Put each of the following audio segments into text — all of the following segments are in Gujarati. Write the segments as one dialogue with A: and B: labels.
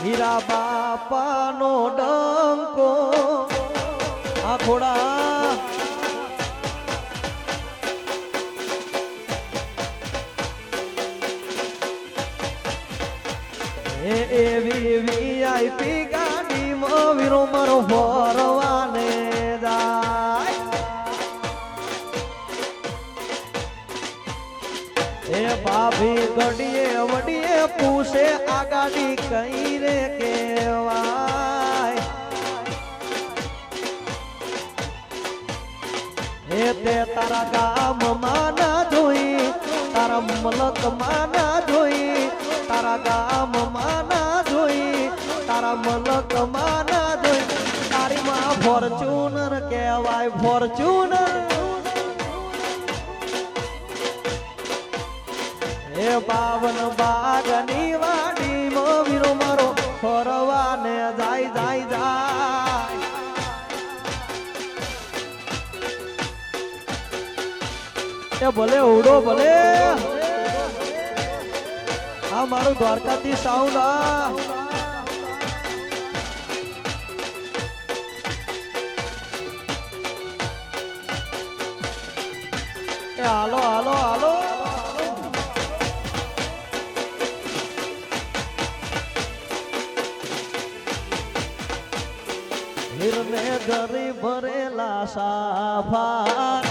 A: હીરા બાપાનો ડંકો આ ઘોડા એવી વીઆઈપી ગાડીમાં વીરો મારો ફરવાને જાય એ ભાભી ગડીએ વડીએ પૂછે આ ગાડી કઈ રે કેવાય એ તે તારા ગામમાં ના જોઈ તારા મલકમાં ના જોઈ તારા ગામમાં ના જોઈ તારા મલકમાં ના જોઈ તારી માં ફોર્ચ્યુનર કહેવાય ફોર્ચ્યુનર એ બાવન બાગની વાડીમાં વીરો મારો ફરવાને જાય જાય જાય એ ભલે ઉડો ભલે આ મારું દ્વારકાથી સાઉન્ડ એ હાલો હાલો હાલો હિરને ગરી ભરેલા સાફા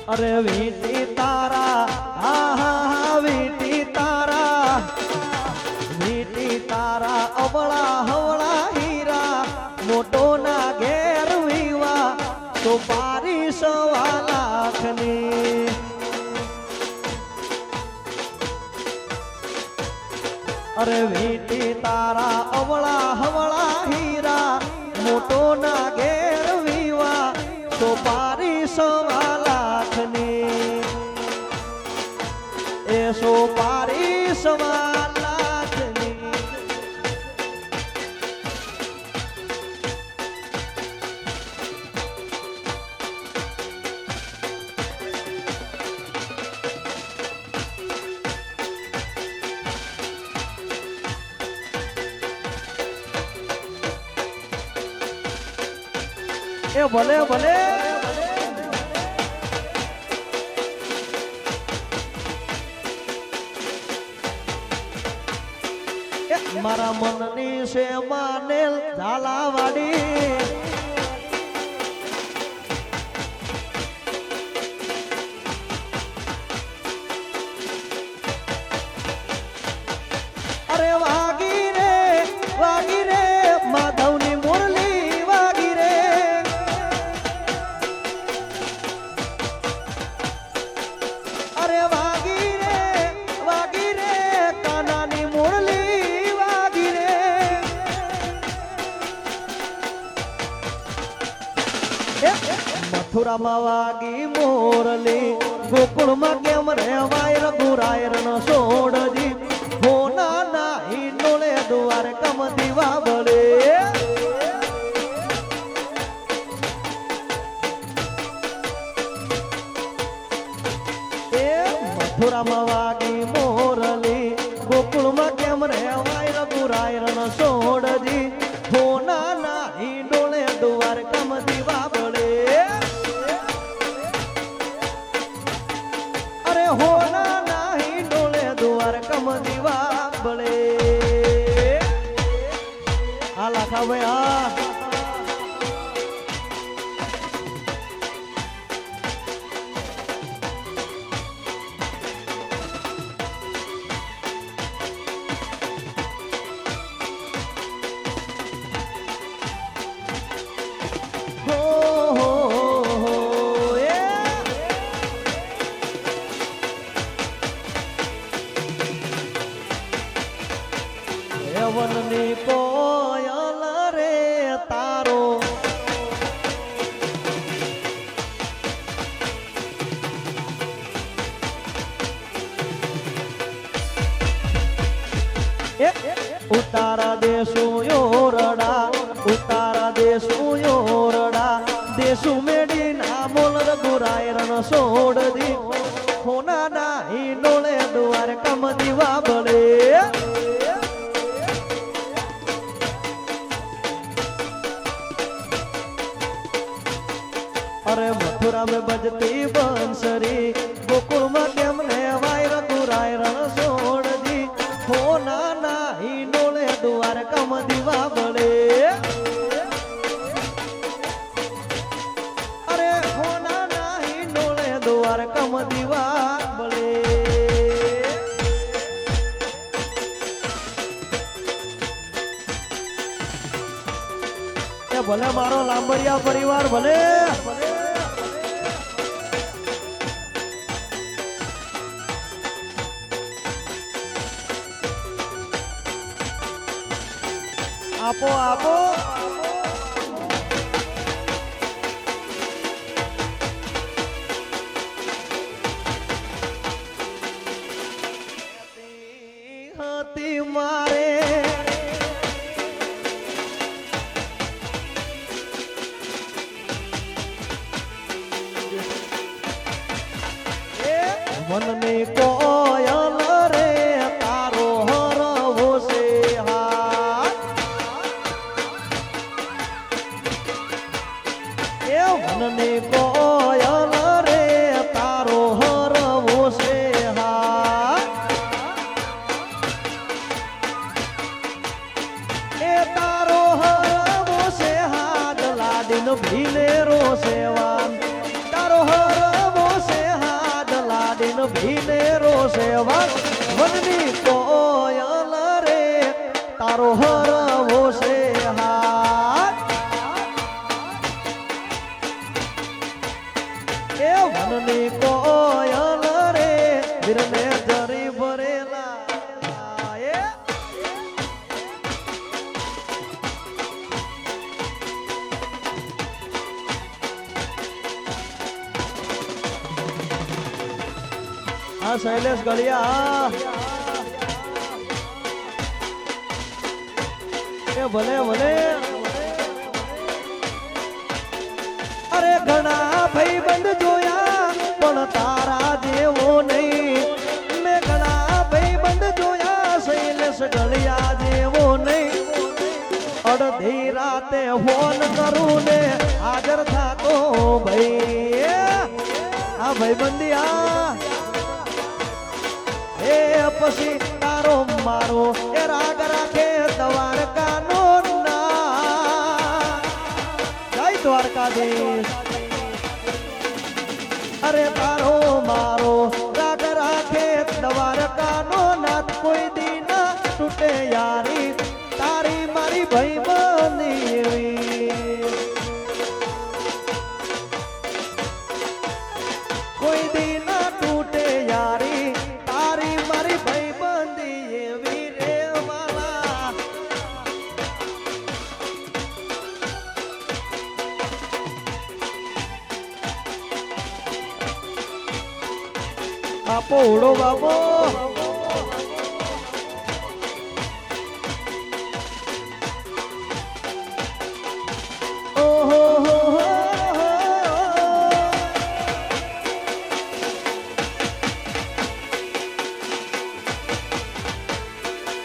A: અરે વીટી તારા હા વીટી તારા અવળા હવળા હીરા મોટો ના ઘેર વિવા તો પારી 1.25 લાખની અરે વીટી તારા અવળા હવળા હીરા મોટો ના ઘેર વિવા તો પારી 1.25 લાખની એ પારી 1.25 લાખની એ ભલે ભલે મારા મનની છે માનેલ ઝાલાવાડી અરે વાગી રે માધવની મુરલી વાગી રે અરે વાગી રે કાનાની મુરલી મથુરામાં વાગી મોરલી ગોકુળમાં કેમ રેવાય રઘુરાય રણ સોડજી હોના નાહી ડોલે દ્વારકામ દીવા બળે એ મથુરામાં વાગી મોરલી ગોકુળમાં કેમ રેવાય રઘુરાય રણ સોડજી હોના નાહી ડોલે દ્વારકામ દીવા બળે હોના નાહી ડોલે દ્વારકામ દીવા બળે આ લાખા ભાઈ વનની કોયલ રે તારો ઉતારા દેશો યોરડા ઉતારા દેશો સુમેડી ના મોલ રઘુરાય રણ સોડ દી હોના ના હિંડોળે દ્વાર કમ દીવા બળે अरे मथुरा में बजती बंसरी गोकुल में केम लेवाय रघुराय रण सोड़ दी हो नाना हिंडोळे द्वारका में दीवा बळे अरे हो नाना हिंडोळे द्वारका में दीवा बळे भले मारो लांबरिया परिवार भले आपो आपो हती मारे मन में कोयल रे तारो हरवो से मन में कोयल रे तारो हरवो से तारो हरवो से हाथ लाडिन भीले रो सेवान तारो हरवो से हाथ लाडिन भीले रो सेवान वननी कोयल रे तारो हरवो से वननी कोयल रे वीरने जरी भरेला हाँ शैलेश गलिया भले भले अरे घना भाई बंद जोया पण तारा जेवो नहीं मैं घना भाई बंद जोया शैलेश गलिया जेवो नहीं अड़धी राते फोन करूं ने हाजर था तो भाई हाँ भाई बंदिया ए पसी तारो मारो ए राग राखे द्वारका नो ना जय द्वारकाधीश अरे तारो मारो राग राखे द्वारका नो नाथ कोई दिन टूटे यारी तारी मारी भाई बंदी कोई दिन टूटे यारी तारी मारी भाई बंदी वीरे वाला बापो उड़ो बापो ओहो हो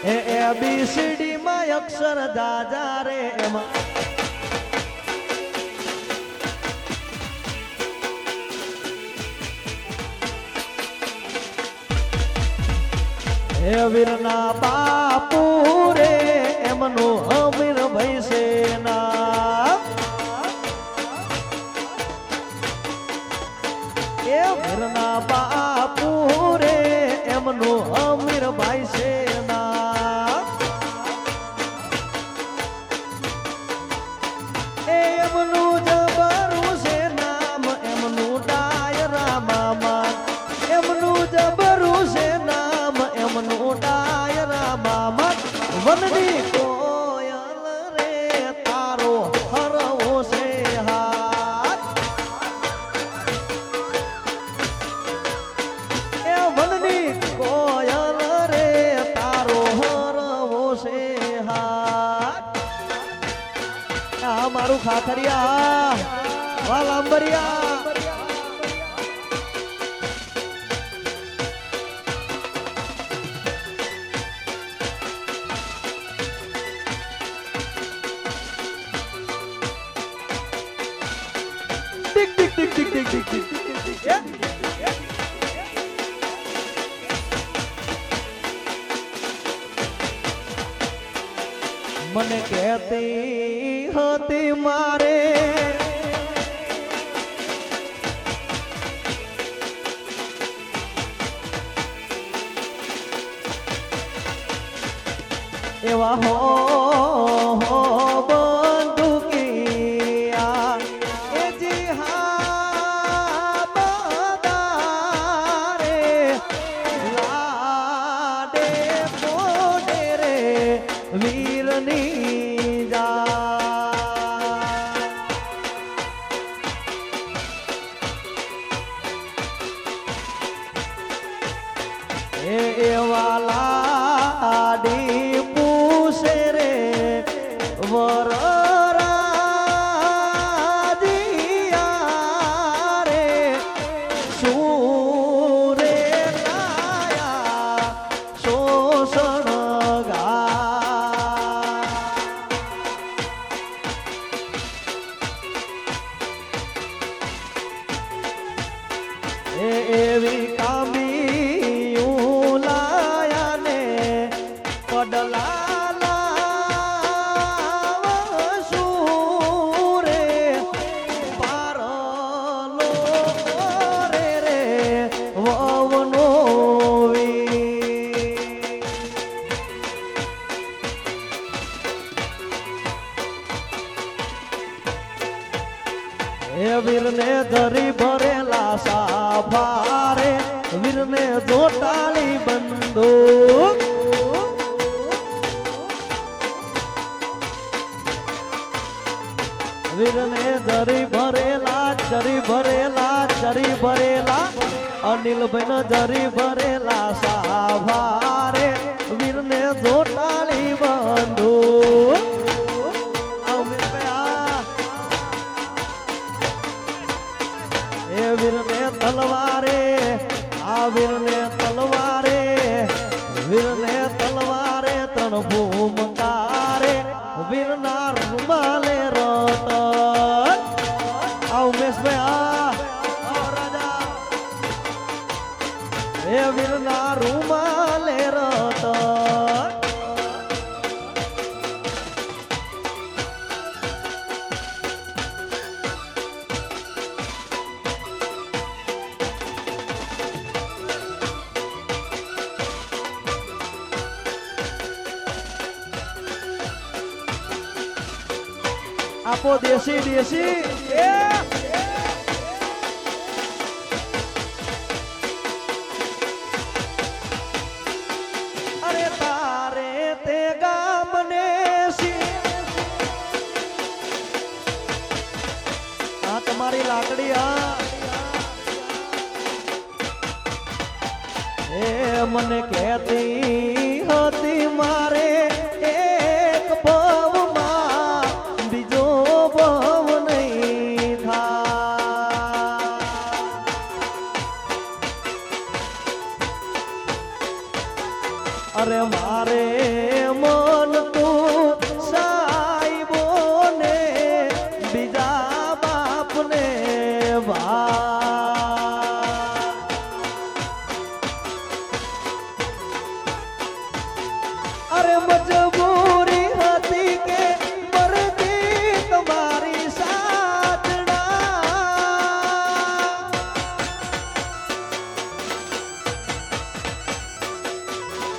A: ABCD માં અક્ષર દાદા રે એમાં હે વીરના બાપુ રે એમનું અમીર ભાઈ છે ના એ વીરના બાપુ રે એમનું અમીર ભાઈ છે वननी कोयल रे तारो हरवो से हाथ ए वननी कोयल रे तारो हरवो से हाथ मारू खाखरिया વાહ લાંબરિયા ટિક ટિક ટિક ટિક ટિક ટિક ટિક મને કહેતી હતી મારે એવા હો બંદૂકિયા એ જી હા બદારે લાડે પોડે રે વીરની જા એવા લાડી પૂછે રે વરરાજીયા રે શું રે લાયા શોષણ એવી કામી ઉલાયા ને પડલા લાવશું રે પારલો રે રે વવનો એ વીરને ધરી ભરેલા સાફારે વીરને જોટાળી બંદૂક વીરને ધરી ભરેલા ચરી ભરેલા અનિલભાઈ જરી ભરેલા સાફારે વીરને જોટાળી બંદૂક વીરને તલવારે આ વીરને તલવારે ત્રણ ભૂમકારે વીરના રૂમાલે રતન આ ઉમેશભાઈ આ રાજા એ વીરના રૂમાલે રતન આપો દેશી અરે તારે તે ગામને આ તમારી લાકડી એ મને કહેતી હતી મારે એક ભવમાં બીજો ભવ નહીં થાય અરે મારે મન તું સાહેબોને બીજા બાપને અરે મજબૂરી હતી કે મરજી તમારી સાધના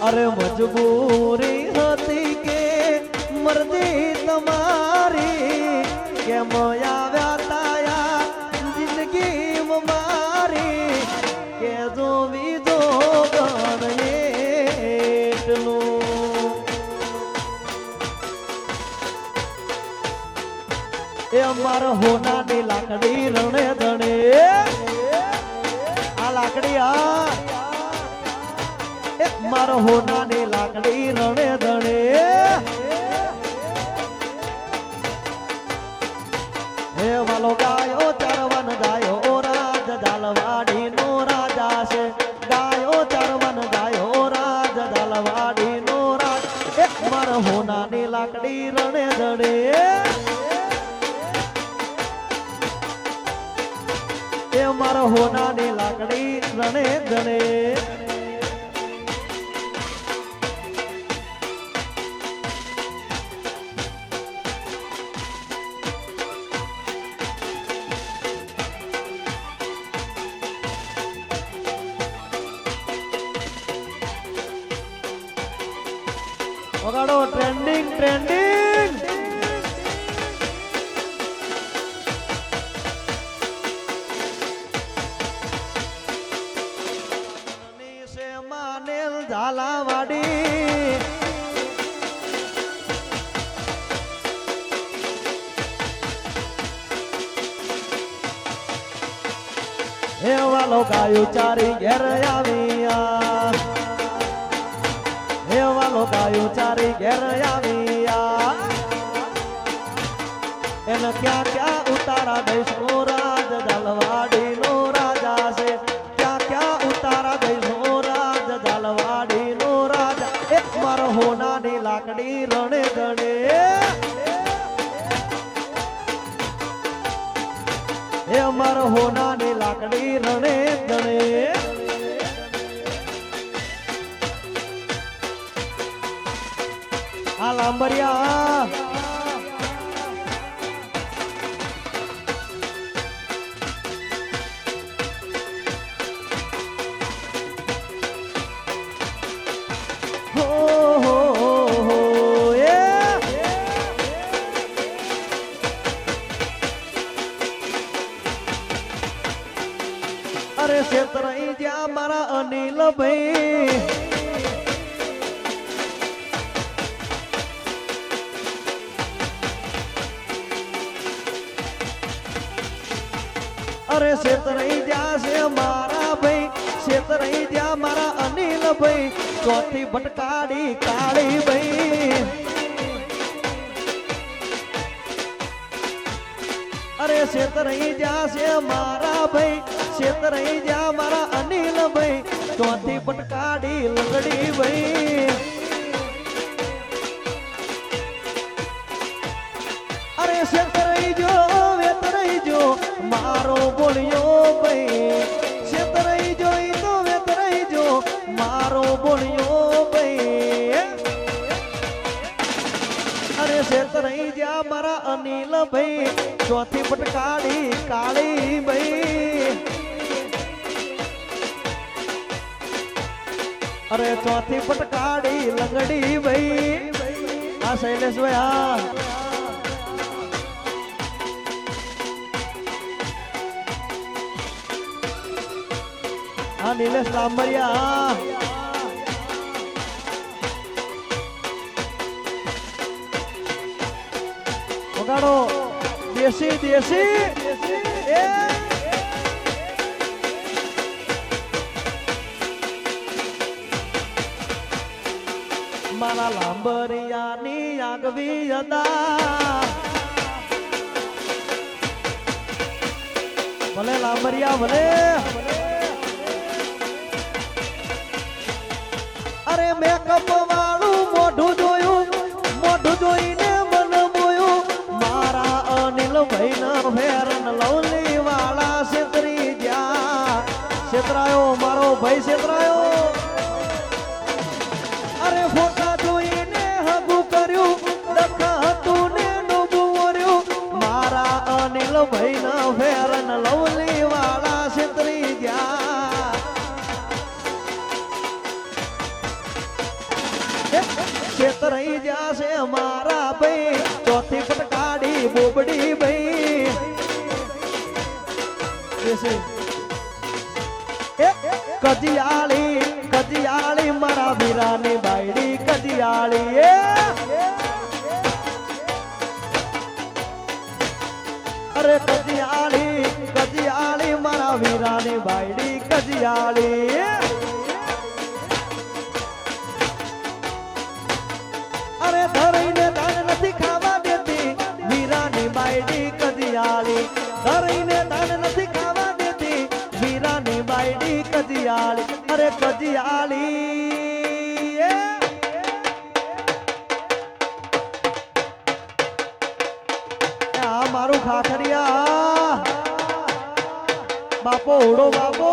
A: અરે મજબૂરી હતી કે મરજી તમારી કેમ આવ્યા તાયા જિંદગી મારી કે જો વિજો ગણ એટલું એ અમારો હોનાની લાકડી રણે ધણે આ લાકડી એ મારો હોનાની લાકડી રણે ધણે હે વાલો ગાયો હોનાની લાકડી રણે ધડે એ મારા હોનાની લાકડી રણે ધડે વગાડો ટ્રેન્ડિંગ ટ્રેન્ડિંગ માનેલ ઝાલાવાડી હે વાલો ગાયું ચારી ઘેર આવ્યા હે વાલો ગાયું ચારી ઘેર આવ્યા એને ક્યાં ક્યાં ઉતારા દઈશનો રાજ ઝાલવાડી નો રાજા છે ક્યાં ક્યાં ઉતારા દઈશનો રાજ ઝાલવાડી નો રાજા એક મારો હોનાની લાકડી રણે ગણે હે મારો હોનાની લાકડી રણે ગણે આ લાંબરિયા હો હો હો એ અરે શેતરાઈ જ્યાં મારા અનિલ ભાઈ અરે શેતરાઈ જ્યાં છે મારા ભાઈ શેતરાઈ જ્યાં મારા અનિલ ભાઈ ચોથી ભટકાડી કાળી ભાઈ અરે શેતરાઈ જ્યાં છે મારા ભાઈ શેતરાઈ જ્યાં મારા અનિલ ભાઈ ચોથી ભટકાડી લગડી ભાઈ અરે શેતરાઈ જો વેતરાઈ જો મારો બોલ્યો ભાઈ શેતરાઈ જોઈ તો વેતરાઈ જો મારો બોલ્યો ભાઈ અરે શેતરાઈ જ્યાં મારા અનિલ ભાઈ ચોથી ભટકાડી કાળી ભાઈ અરે ચોથી ભટકાડી લંગડી ભાઈ આ શૈલેષ ભાઈ આ નિલેશ લાંબરિયા વગાડો દેશી દેશી એ મારા લાંબરિયાની આગવી અદા ભલે લાંબરિયા ભલે અરે મેકઅપ વાળું મોઢું જોઈને મન મોયું મારા અનિલ ભાઈ ના ફેરન લવલી વાળા છેતરી જ્યાં છેતરાયો મારો ભાઈ છેતરાયો અરે ફોટા જોઈને હગું કર્યું ડખા હતું ને ડૂબું વર્યું મારા અનિલ ભાઈ ના ફેરન લવલી વાળા છેતરી જ્યાં છેતરાઈ જાશે મારા ભાઈ ચોથી ફટકાડી બોબડી ભાઈ કજિયાળી મારા વીરાની બાયડી કજિયાળી અરે કજિયાળી મારા વીરાની બાયડી કજિયાળી અરે ધરીને દાન નથી ખાવા દેતી વીરાની બાયડી કજિયાળી ધરીને દાન નથી ખાવા દેતી વીરાની બાયડી કજિયાળી અરે કજિયાળી ખાખરિયા બાપો ઉડો બાપો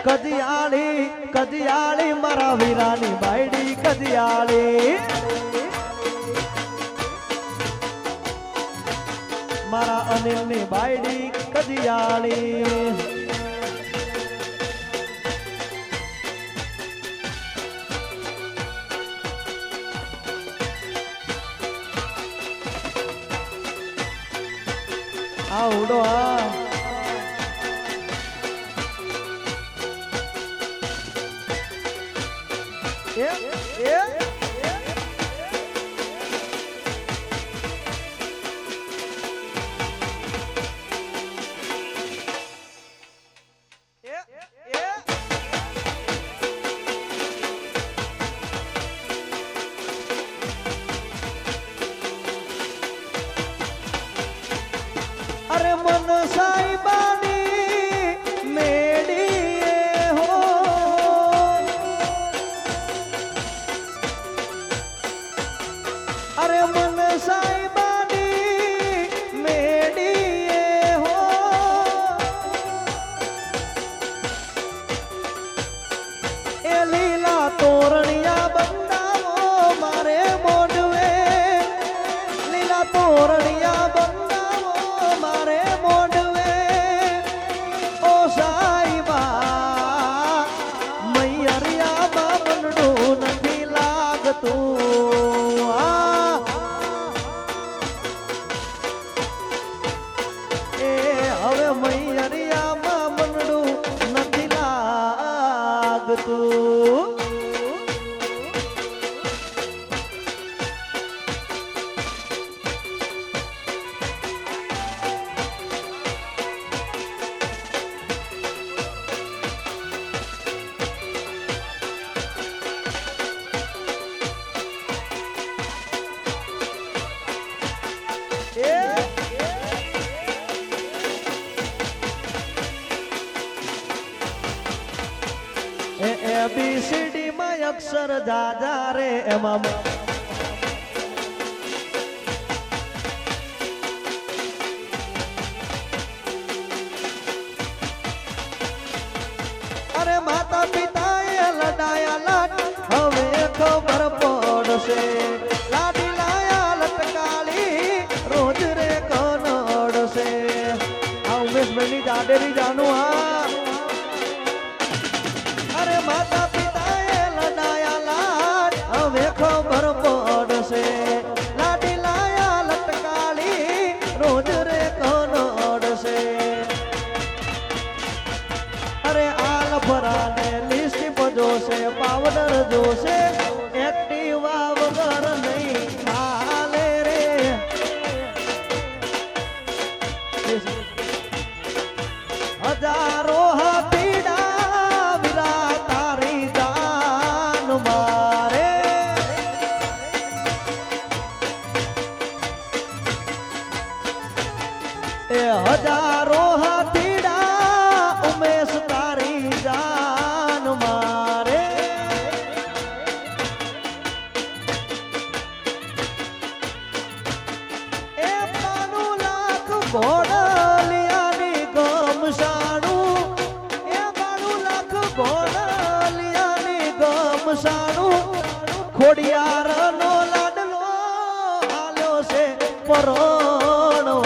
A: કદિયાળી કદિયાળી મારા વીરાની બાયડી કદિયાળી મારા અનિલની બાયડી કદિયાળી ઉડો અરે મન સાઈબાની મેડીએ હો અરે મન સાઈબાની મેડીએ હો એ લીલા તોરણિયા બંધાવો મારે મોઢવે લીલા તોરણિયા ABCD માં અક્ષર જાજા રે એમાં અરે માતા પિતાએ લડાયા લાડ હવે ખબર પડશે લાડી લાયા લટકાળી રોજ રે કનડશે આ ઉમેશભાઈની જાડેરી જાનું હા માતા પિતાએ લડાયા લાડ હવે ખબર પડશે લાડી લાયા લટકાળી રોજ રે કનડશે અરે આલ ભરાને લિસ્ટ જોશે પાવડર જોશે એક્ટિવા વગર નહીં હાલે રે હજારો હાથીડા હજારો હાથીડા ઉમેશ તારી જાન મારે એ 92 લાખ ઘોડલિયાની ગમસાણું એ 92 લાખ ઘોડલિયાની ગમસાણું ખોડિયારનો લાડલો હાલ્યો છે પરણવારે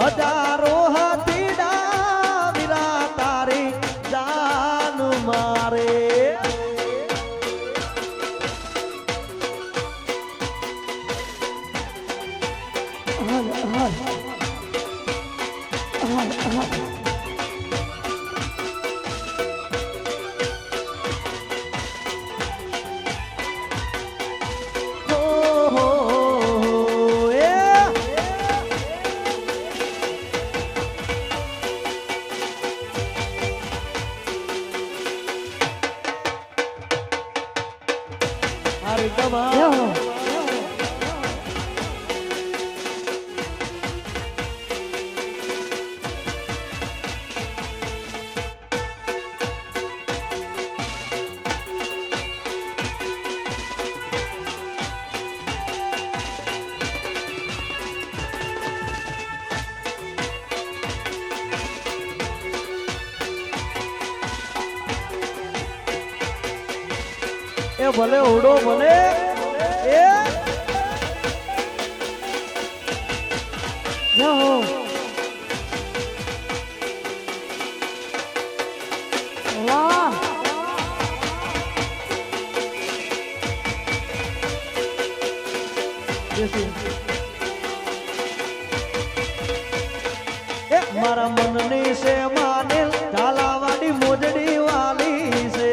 A: હજારો હાથીડા વીરા તારી જાન મારે એ ભલે ઉડો ભલે એ
B: જો વાહ
A: એ મારા મનની છે માનેલ ઝાલાવાડી મોજડી વાલી છે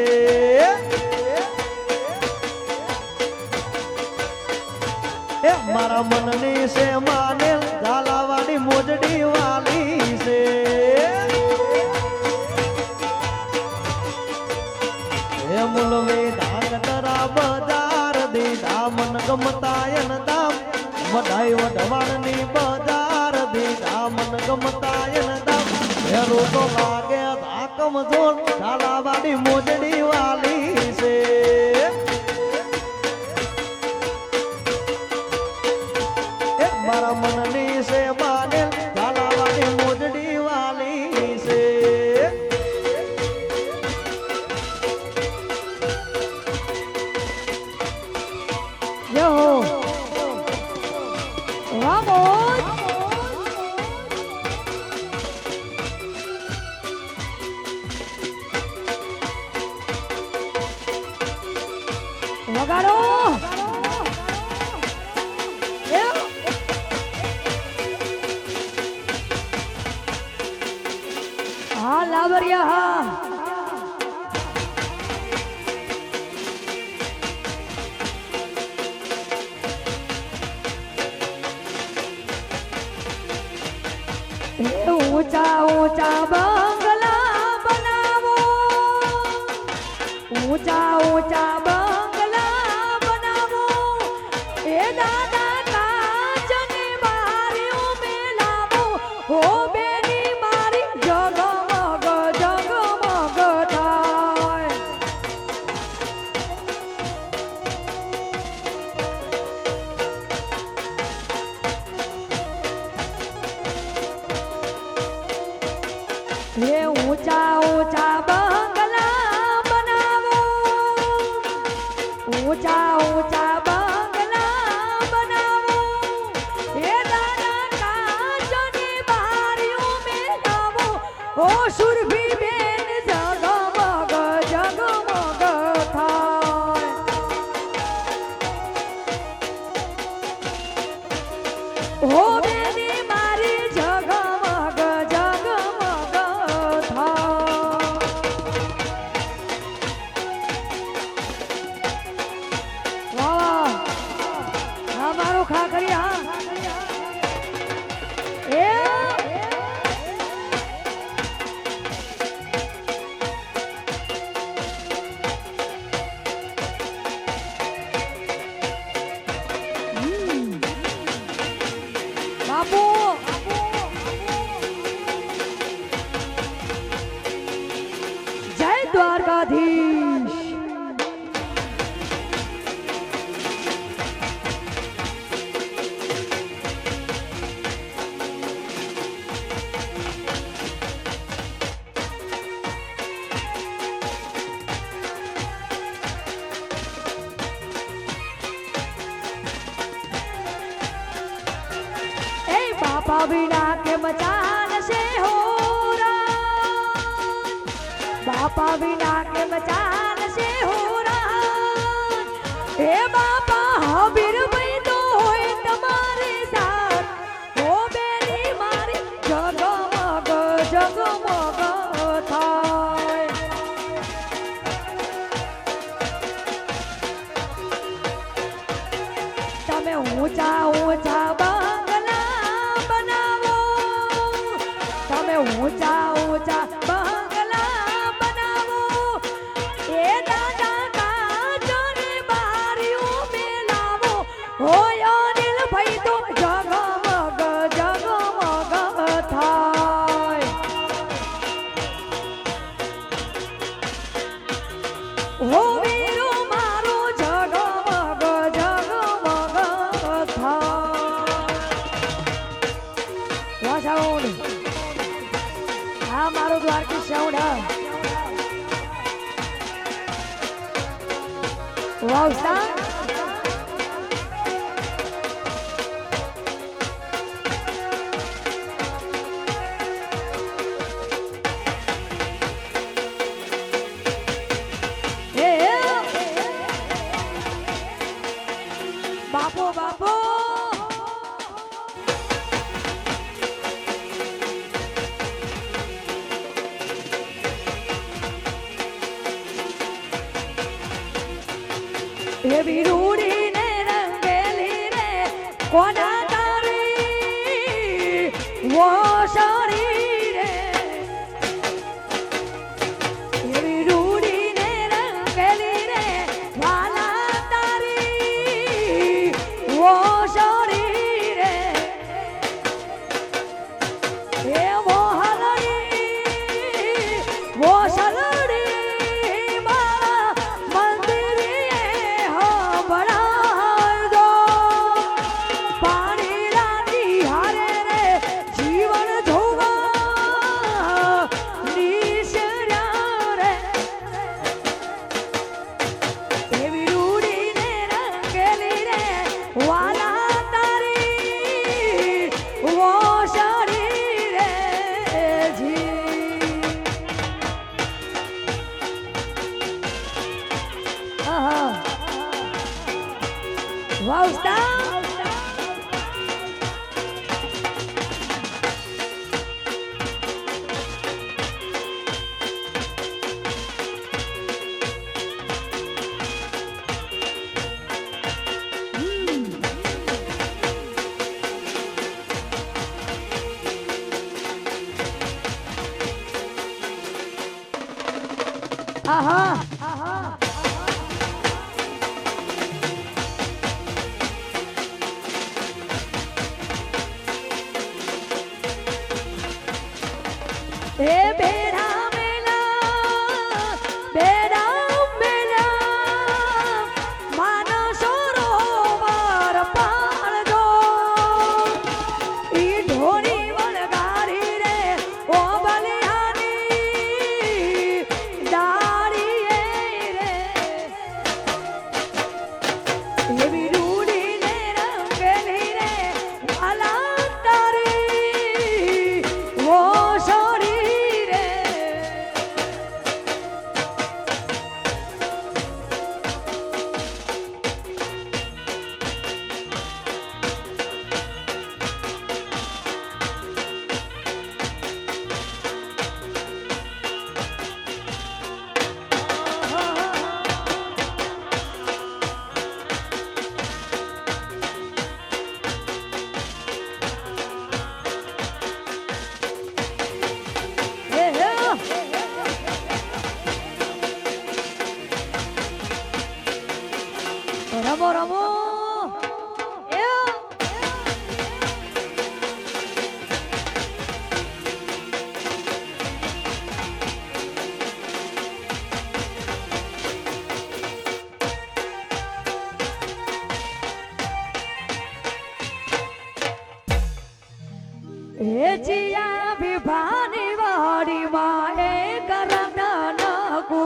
A: એ મારા મનની છે માનેલ ઝાલાવાડી મોજડી વાલી છે હે મુલવે ધાંગધરા બજાર દીધા મન ગમતાયન દામ વઢાઈ વઢવાણની બજાર દીધા મન ગમતાયન દામ હેરું તો લાગે ધાકમ જોડ ઝાલાવાડી મોજડી વાલી છે એ મારા મનની છે માને ઝાલાવાડી મોજડી વાલી છે
B: જો vamos વગાડો હા લાવરિયા હા ऊंचा ऊंचा बंगला बनावो ऊंचा ऊंचा बंगला बनावो ए दादा काचनी बारियों में लावो हो बेनी मारी जगमग जगमग थाय ये ऊंचा ऊंचा बंगला बनावो ऊंचा ऊंचा बंगला बनावो ये दादा कांचनी बारियों में लावो ओ सुरभि बेन जगमग जगमग थाय हो बेनी मारी जगमग जगमग वाह हाँ मारो खा करी हाँ ए बापू जय द्वारकाधीश बापा बिना के मचान से हो बापा बिना के मचान से हो हे बापा हबीर भाई तो होए तुम्हारे साथ हो बेनी मारी जगमग जगमग थाय तमे ऊंचा ऊंचा ऊंचा ऊंचा बंगला बनावो ए दादा कांचनी बारियों में लावो हो अनिल भाई तो जगमग जगमग थाय हो वीरो मारो जगमग जगमग थाय वासाउंड हाँ मारो द्वारकी साउंड વાવસા બાપો બાપો એવી રૂડી ને રંગેલી રે કોના તારી વોસડી રે એવી રૂડી ને રંગેલી રે વાલા તારી વોસડી રે એ મોહલડી વોસલડી વાવસા આહા આહા એ બેડા મેલા માનસો રોવર પાળજો ઈ ઢોળી વળગારી રે ઓ બલિયાની દાડીએ રે એવી રૂડી ને રંગેલી રે વાલા તારી ઓ રમો રમો એ જીયા વિભાની વાડી માં એ કરના નાગો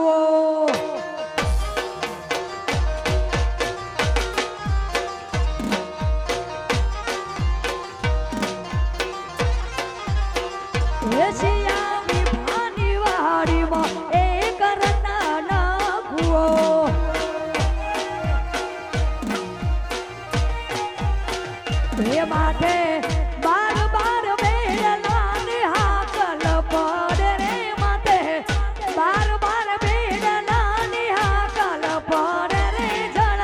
B: માથે બાર બાર બેડલા ને હાકલ પડે રે માથે બાર બાર બેડલા ને હાકલ પડે રે જણ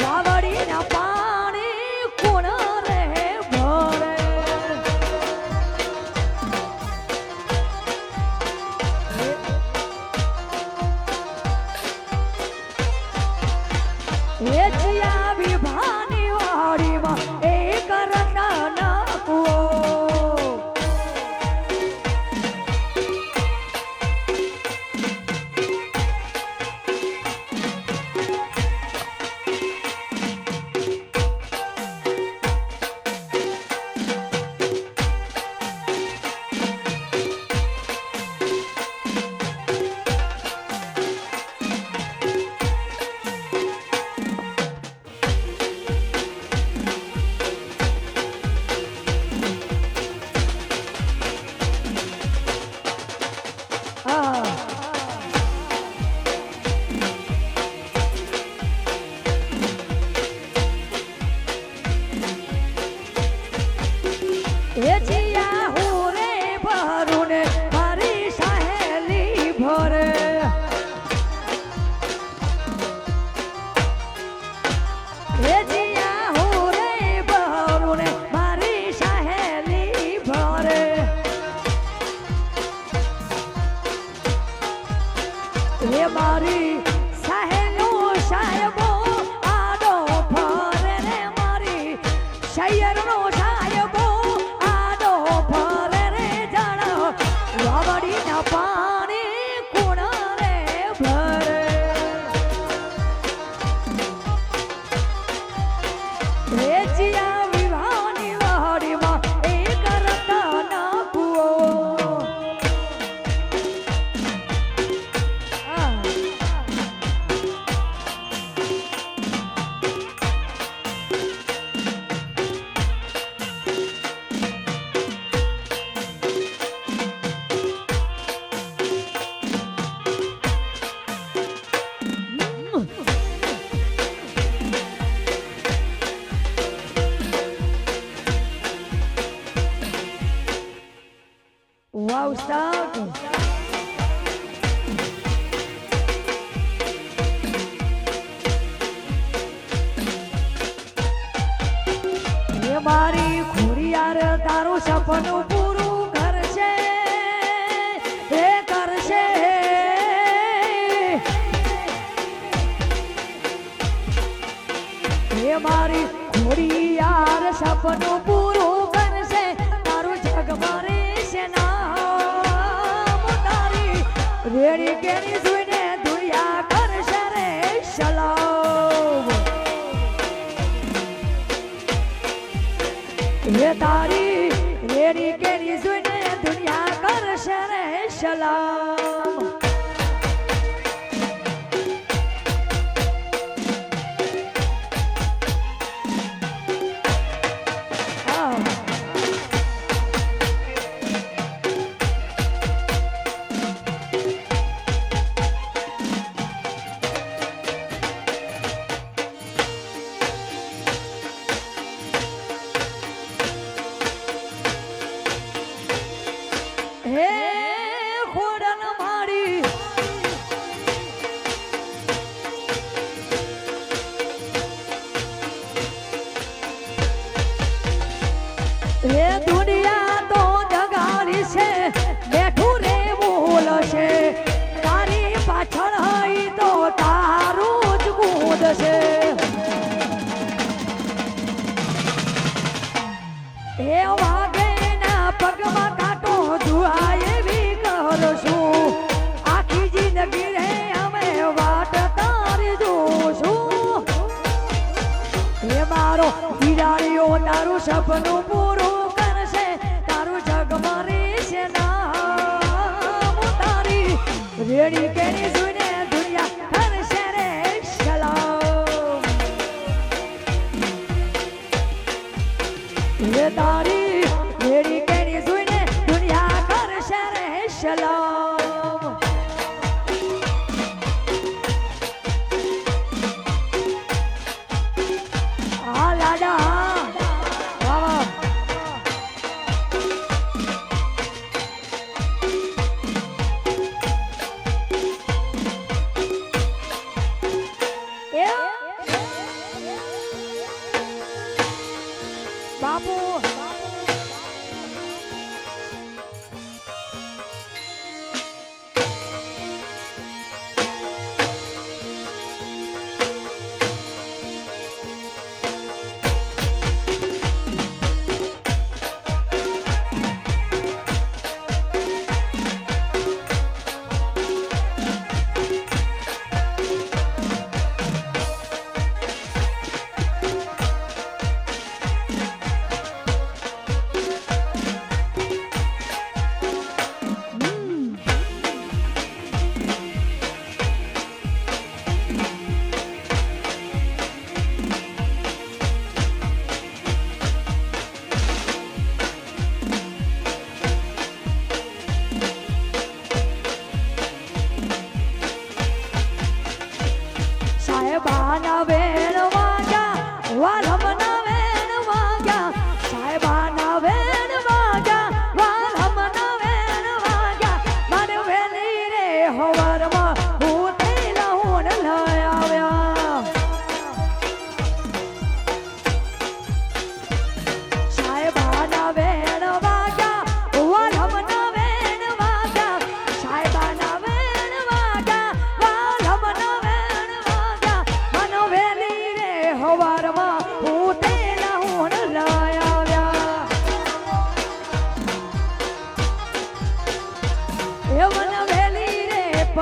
B: વાવડી ના પાણી કોણ રે ભરે મારી સહેલો સાહેબો આડો ફરે રે મારી શૈયરનો સાહેબો આડો ફરે રે જાણો વાવડીના પાણી કોણ રે ભરે વેચિયા વિવાહની વાડીમાં એક રતના કુવો વાવ સ્ટાર્ટ એ મારી ખોડિયાર તારું સપનું પૂરું કરશે એ કરશે એ મારી ખોડિયાર સપનું પૂરું કરશે તારું જગ મારે છે નામ તારી રેડી કેરી જોઈને દુનિયા કરશે રે સલામ એ તારી રેડી કેરી જોઈને દુનિયા કરશે રે સલામ હે ખોડલ મારી હે દુનિયા તો જગાડી છે બેઠું રે બોલ છે તારી પાછળ હઈ તો તારું જ કૂદ છે એ વાગે ના પગમાં કાંટો દુઆ એવી કરશું આખી જિંદગી રે અમે વાટ તારી જોશું એ મારો હિરાણીઓ તારું સપનું પૂરું કરશે તારું જગ મારી છે નામ તારી રેડી કેરી જોઈને દુનિયા કરશે રે સલામ એ તારી રેડી કેરી જોઈને દુનિયા કરશે રે સલામ આ લાડા વાહ વાહ બાપુ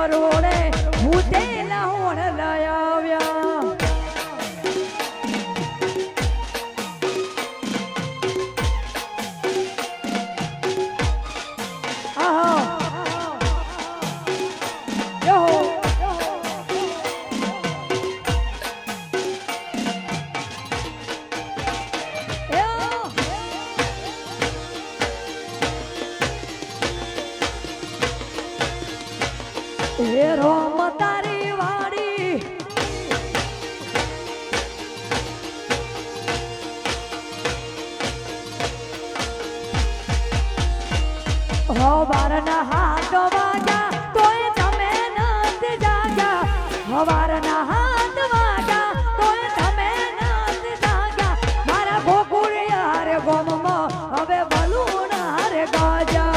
B: પરોળે ભૂતેલા હોણ લઈ આવ્યા હે રોમ તારી વાડી હવારના હાથ વાગ્યા તોય તમે નથી જાગ્યા હવારના હાથ વાગ્યા તોય તમે નથી જાગ્યા મારા ગોકુળિયા રે ગોમમાં હવે ભલું ના રે ગાજા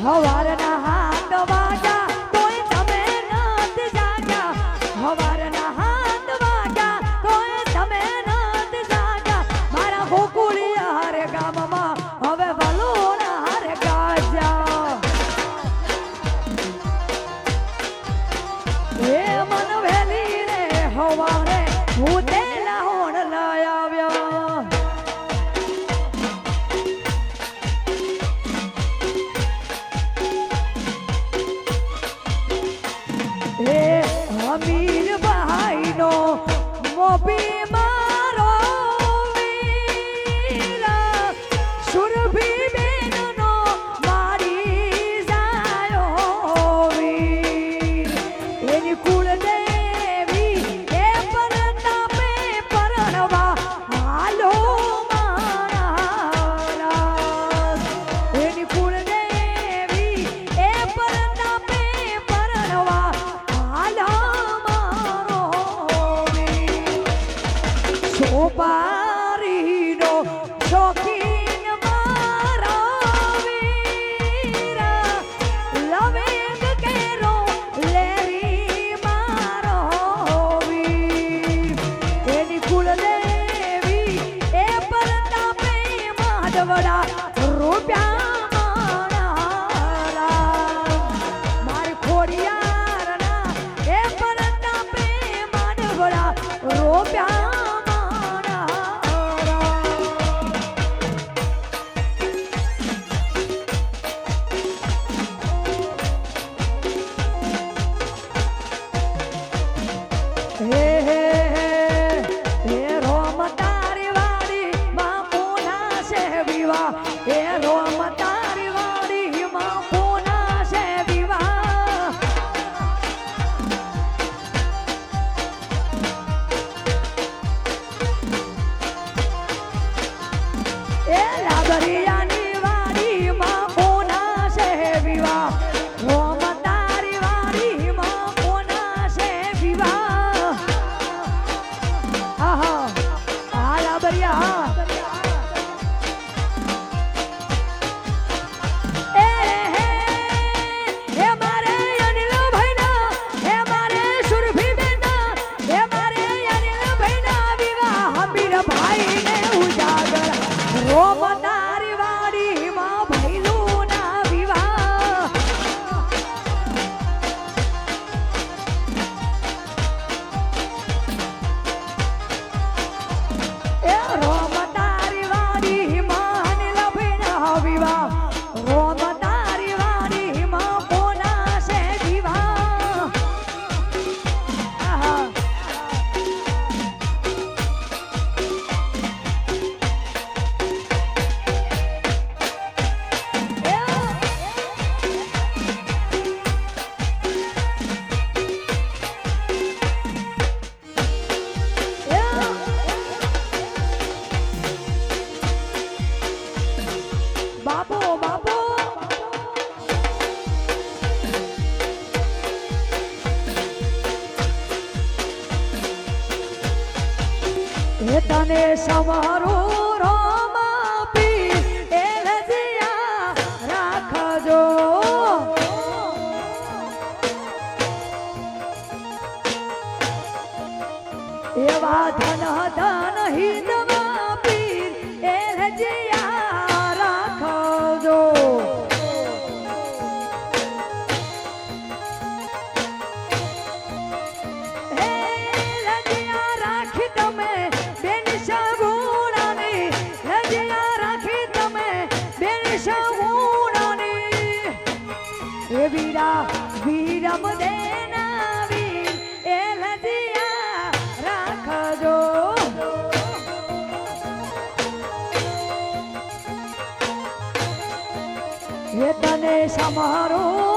B: હવારના હાથ વાગ્યા તોય તમે નથી જાગ્યા હવારના હાથ વાગ્યા તોય તમે નથી જાગ્યા મારા ગોકુળિયા રે ગામમાં હવે ભલું ના રે ગાજા હે મન વેલી રે હવારે હું તેલા હોણ લઈ આવ્યો હે અમીર ભાઈનો મોભી મારો વીરા સુરભી બેનનો મારી જાયો વીર એની કુળદેવી એ પરતાપે પરણવા હાલો મારા એની કુળદેવી એ પરતાપે પરણવા હાલો મારો વીર સોપારીનો શોખીન મારા વીરા લવેંગ કેરો લેરી મારો વીર એની કુળદેવી એ પરતાપે માધવડા રૂપિયા મારા મારી ખોડિયારના એ પરતાપે માધવડા રૂપિયા હે હે હે રોમ તારી વાડી માં પૂના છે વિવાહ હે રોમ તારી વાડી માં પૂના છે વિવાહ એ લાગરિયાની વાડી માં પૂના છે વિવાહ રોમ તારી વાડી માં પૂના છે વિવાહ આહા આ લાગરિયા એ હે મારે અનિલ ભાઈના હે મારે સુરભી બેના હે મારે અનિલ ભાઈના વિવાહ હમીર ભાઈને ઉજાગર રોમ તારી વાડીમાં ભૈલું ના વિવાહ એ રોમ એ તને સમારો